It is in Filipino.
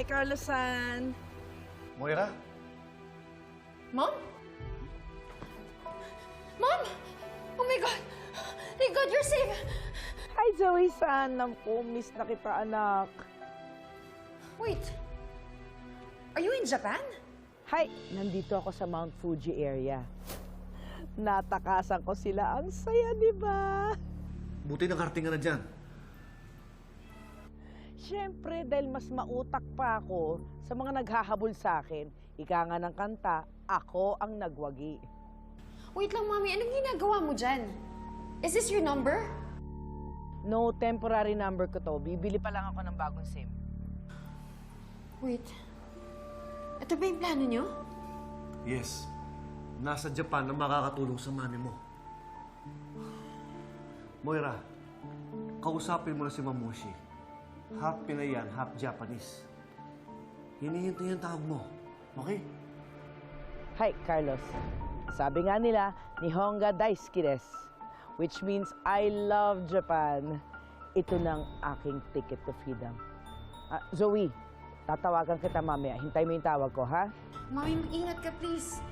Hi, Carlos-san. Moira? Mom? Mom! Oh my God! Thank God you're safe! Hi, Zoe-san. Naku, miss na kita, anak. Wait. Are you in Japan? Hi, nandito ako sa Mount Fuji area. Natakasan ko sila. Ang saya, di ba? Buti nakarating ka na dyan. Siyempre, dahil mas mautak pa ako sa mga naghahabol sa akin, ika nga ng kanta, ako ang nagwagi. Wait lang, Mommy. Anong ginagawa mo dyan? Is this your number? No, temporary number ko to. Bibili pa lang ako ng bagong SIM. Wait. Ito ba yung plano nyo? Yes. Nasa Japan na makakatulong sa mami mo. Moira, kausapin mo na si Mamushi. Half Pinayan, half Japanese. Hinihintay yung tawag mo. Okay? Hi, Carlos. Sabi nga nila, Nihonga Daisuki desu, which means I love Japan. Ito ng aking ticket to freedom. Zoe, tatawagan kita mamaya. Hintay mo yung tawag ko, ha? Mommy, mag-ingat ka, please.